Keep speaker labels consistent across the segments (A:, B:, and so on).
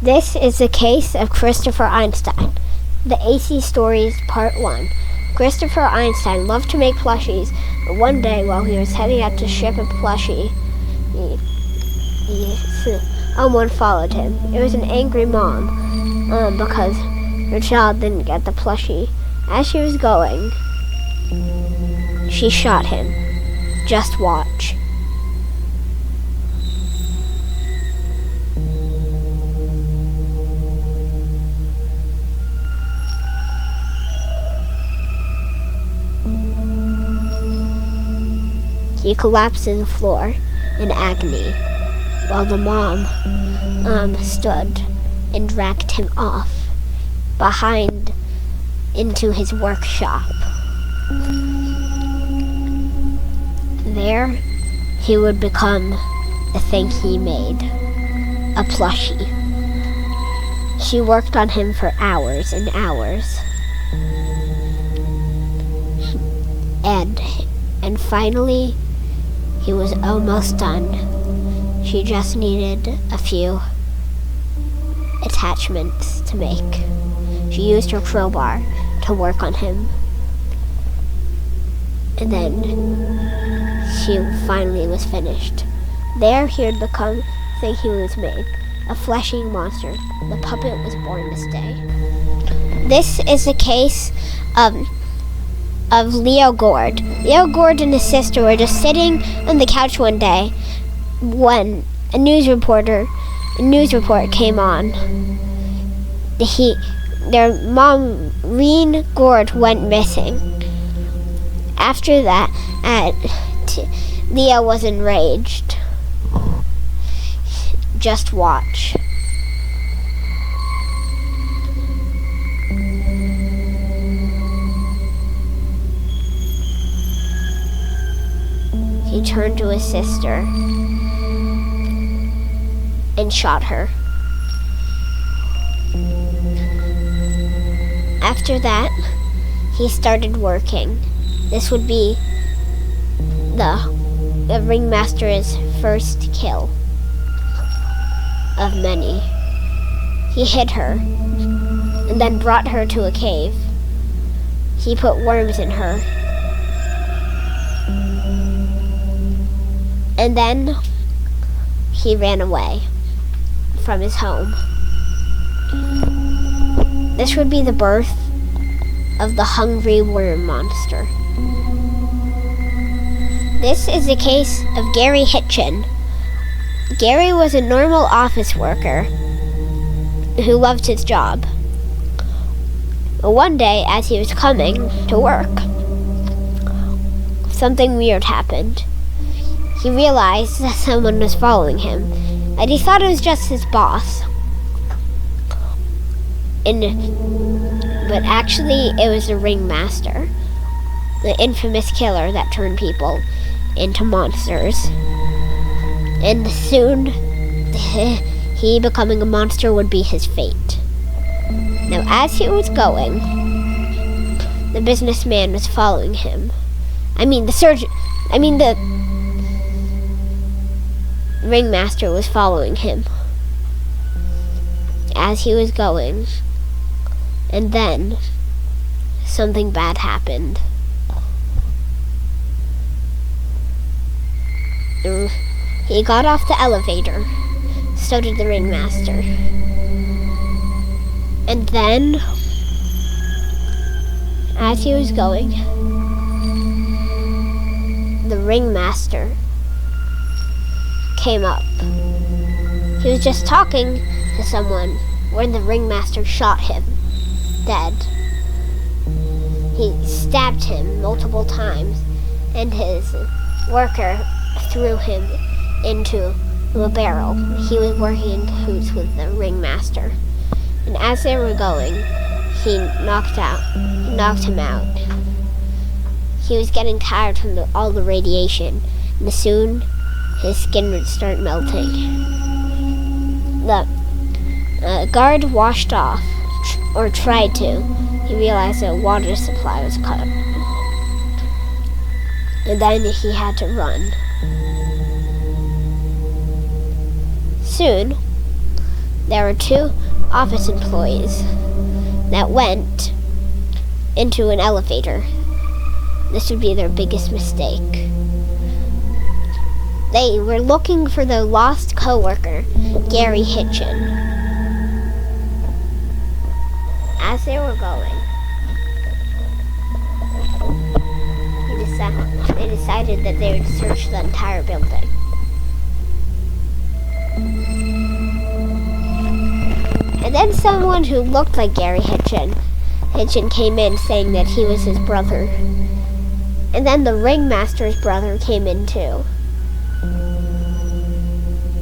A: This is the case of Christopher Einstein. The AC Stories Part 1. Christopher Einstein loved to make plushies, but one day while he was heading out to ship a plushie, someone followed him. It was an angry mom because her child didn't get the plushie. As she was going, she shot him. Just watch. He collapsed to the floor in agony, while the mom stood and dragged him off behind into his workshop. There, he would become the thing he made, a plushie. She worked on him for hours and hours. And finally, he was almost done. She just needed a few attachments to make. She used her crowbar to work on him. And then she finally was finished. There he had become the thing he was made, a fleshy monster. The puppet was born this day. This is the case of Leo Gourd. Leo Gourd and his sister were just sitting on the couch one day when a news report came on. Their mom, Reen Gourd, went missing. After that, Leo was enraged. Just watch. He turned to his sister and shot her. After that, he started working. This would be the ringmaster's first kill of many. He hid her and then brought her to a cave. He put worms in her. And then he ran away from his home. This would be the birth of the hungry worm monster. This is the case of Gary Hitchin. Gary was a normal office worker who loved his job. But one day, as he was coming to work, something weird happened. He realized that someone was following him, and he thought it was just his boss. But actually, it was the ringmaster, the infamous killer that turned people into monsters. And soon, he becoming a monster would be his fate. Now, as he was going, the businessman was following him. The ringmaster was following him as he was going, and then something bad happened. He got off the elevator, so did the ringmaster. And then, as he was going, the ringmaster came up. He was just talking to someone when the ringmaster shot him dead. He stabbed him multiple times, and his worker threw him into a barrel. He was working in cahoots with the ringmaster. And as they were going, he knocked him out. He was getting tired from all the radiation, and soon his skin would start melting. The guard washed off, or tried to. He realized the water supply was cut. And then he had to run. Soon, there were two office employees that went into an elevator. This would be their biggest mistake. They were looking for their lost coworker, Gary Hitchin. As they were going, they decided that they would search the entire building. And then someone who looked like Gary Hitchin came in saying that he was his brother. And then the ringmaster's brother came in too,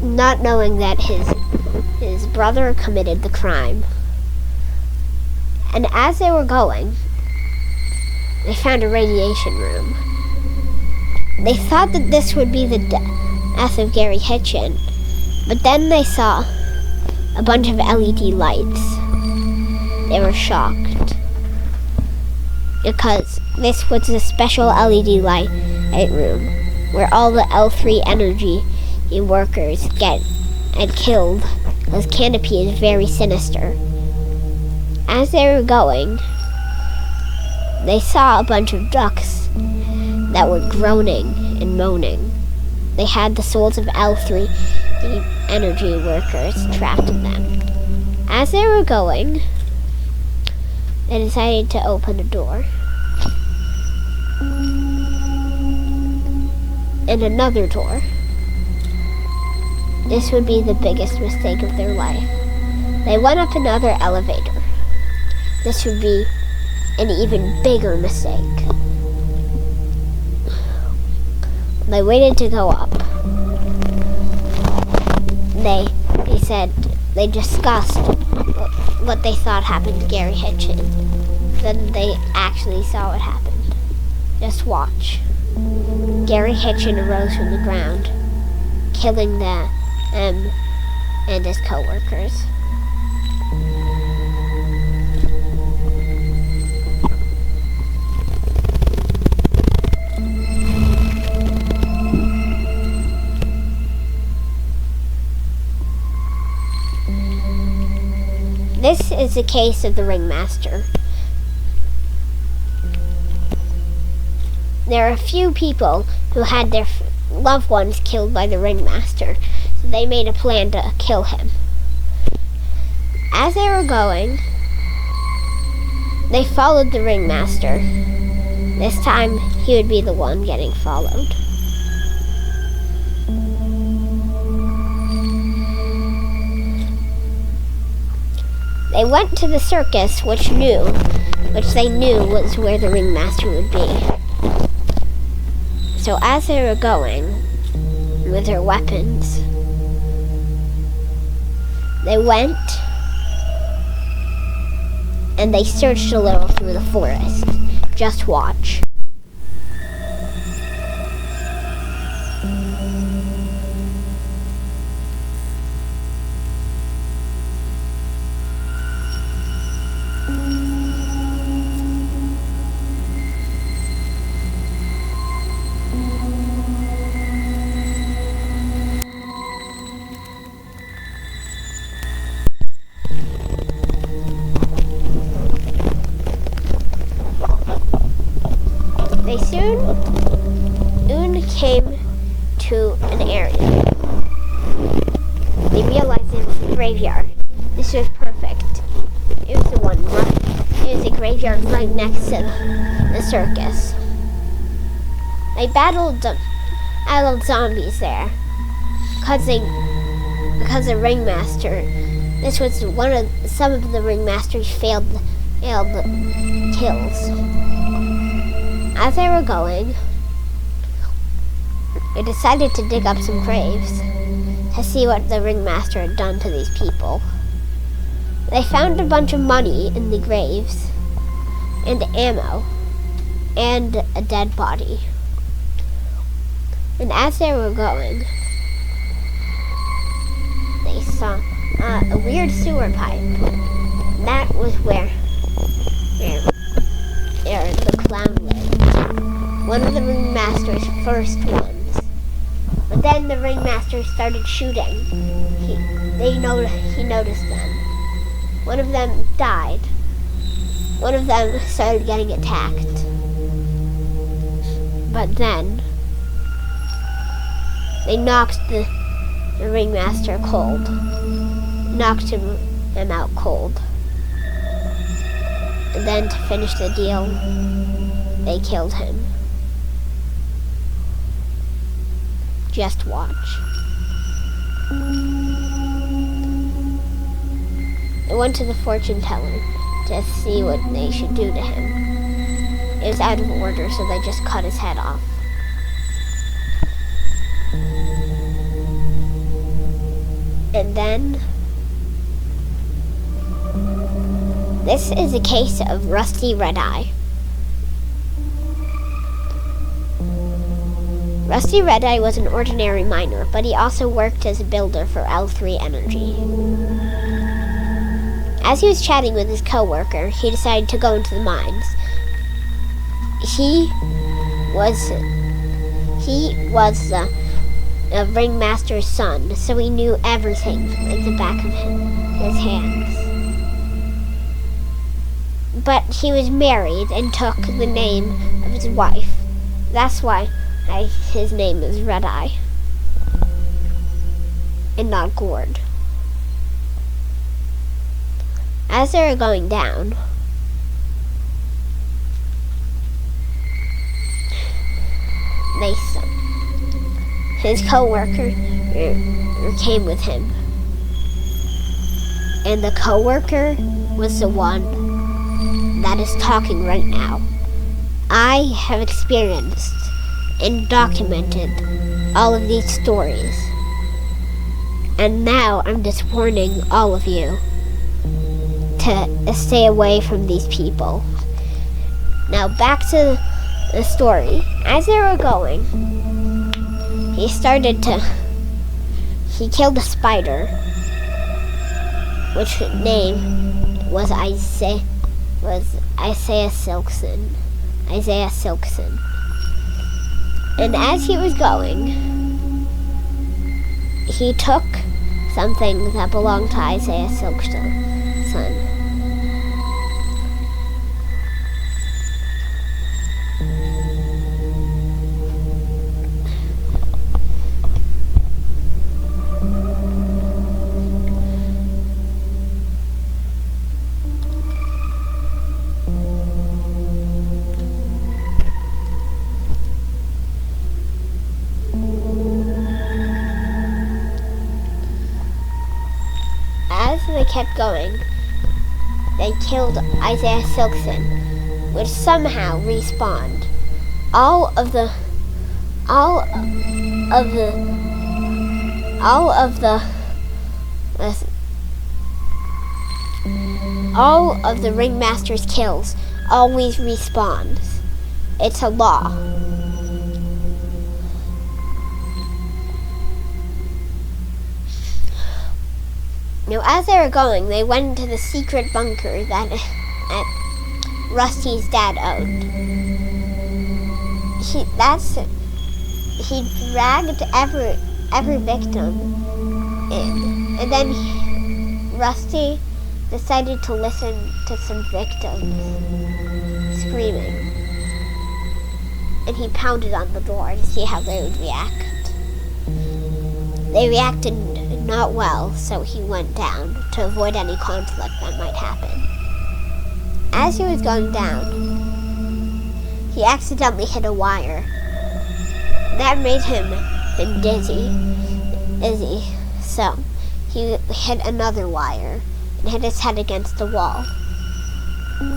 A: not knowing that his brother committed the crime. And as they were going, they found a radiation room. They thought that this would be the death of Gary Hitchin, but then they saw a bunch of LED lights. They were shocked because this was a special LED light room where all the L3 energy workers get killed, because Canopy is very sinister. As they were going, they saw a bunch of ducks that were groaning and moaning. They had the souls of L3 energy workers trapped in them. As they were going, they decided to open a door. And another door. This would be the biggest mistake of their life. They went up another elevator. This would be an even bigger mistake. They waited to go up. They discussed what they thought happened to Gary Hitchin. Then they actually saw what happened. Just watch. Gary Hitchin arose from the ground, killing them and his co-workers. This is the case of the ringmaster. There are a few people who had their loved ones killed by the ringmaster, so they made a plan to kill him. As they were going, they followed the ringmaster. This time, he would be the one getting followed. They went to the circus, which they knew was where the ringmaster would be. So as they were going with their weapons, they went and they searched a little through the forest. Just watch. They soon came to an area. They realized it was a graveyard. This was perfect. It was it was a graveyard right next to the circus. They battled zombies there because the ringmaster. This was some of the ringmaster's failed kills. As they were going, they decided to dig up some graves to see what the ringmaster had done to these people. They found a bunch of money in the graves, and ammo, and a dead body. And as they were going, they saw a weird sewer pipe. And that was where the clown lived. One of the ringmaster's first ones. But Then the ringmaster started shooting. He noticed them. One of them died. One of them started getting attacked. But then they knocked the ringmaster cold. Knocked him out cold. And then to finish the deal, they killed him. Just watch. They went to the fortune teller to see what they should do to him. It was out of order, so they just cut his head off. And then this is a case of Rusty Red-Eye. Rusty Red-Eye was an ordinary miner, but he also worked as a builder for L3 Energy. As he was chatting with his co-worker, he decided to go into the mines. He was the ringmaster's son, so he knew everything like the back of his hands. But he was married and took the name of his wife. That's why his name is Red-Eye and not Gourd. As they were going down, his co-worker came with him. And the co-worker was the one that is talking right now. I have experienced and documented all of these stories. And now I'm just warning all of you to stay away from these people. Now back to the story. As they were going, he killed a spider, which name was Isaiah Silkson. And as he was going, he took something that belonged to Isaiah Silkson. They kept going. They killed Isaiah Silkson, which somehow respawned. All of the ringmaster's kills always respawns. It's a law. Now, as they were going, they went into the secret bunker that Rusty's dad owned. He dragged every victim in, and then Rusty decided to listen to some victims screaming, and he pounded on the door to see how they would react. They reacted not well, so he went down to avoid any conflict that might happen. As he was going down, he accidentally hit a wire. That made him dizzy, so he hit another wire and hit his head against the wall.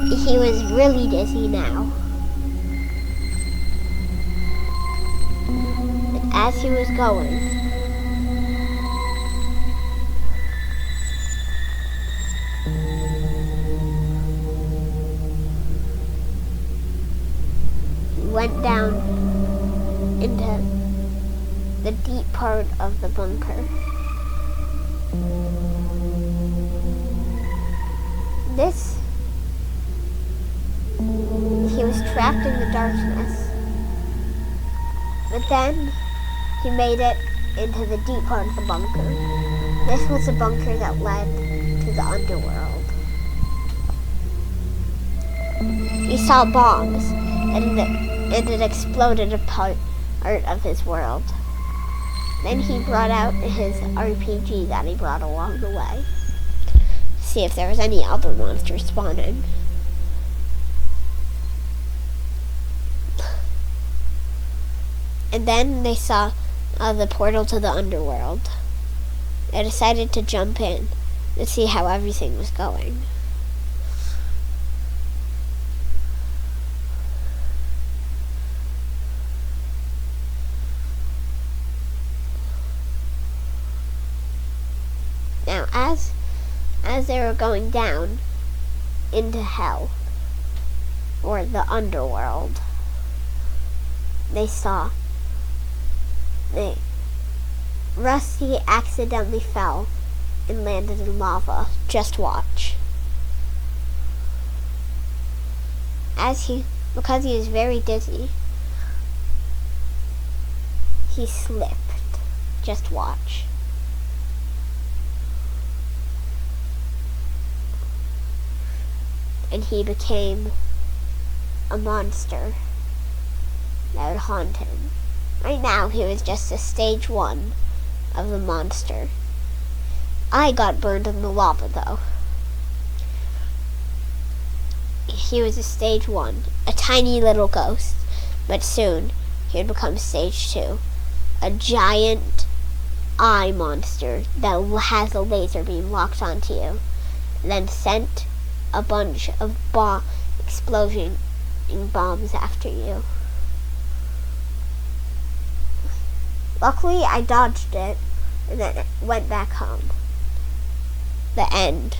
A: He was really dizzy now. As he was going, went down into the deep part of the bunker. He was trapped in the darkness, but then he made it into the deep part of the bunker. This was the bunker that led to the underworld. He saw bombs, and it exploded a part of his world. Then he brought out his RPG that he brought along the way. See if there was any other monsters spawning. And then they saw the portal to the underworld. They decided to jump in to see how everything was going. Now, as they were going down into hell, or the underworld, Rusty accidentally fell and landed in lava. Just watch. Because he was very dizzy, he slipped. Just watch. And he became a monster that would haunt him. Right now, he was just a stage 1 of the monster. I got burned in the lava, though. He was a stage 1, a tiny little ghost, but soon he would become stage 2, a giant eye monster that has a laser beam locked onto you, then sent a bunch of explosion bombs after you. Luckily, I dodged it and then went back home. The end.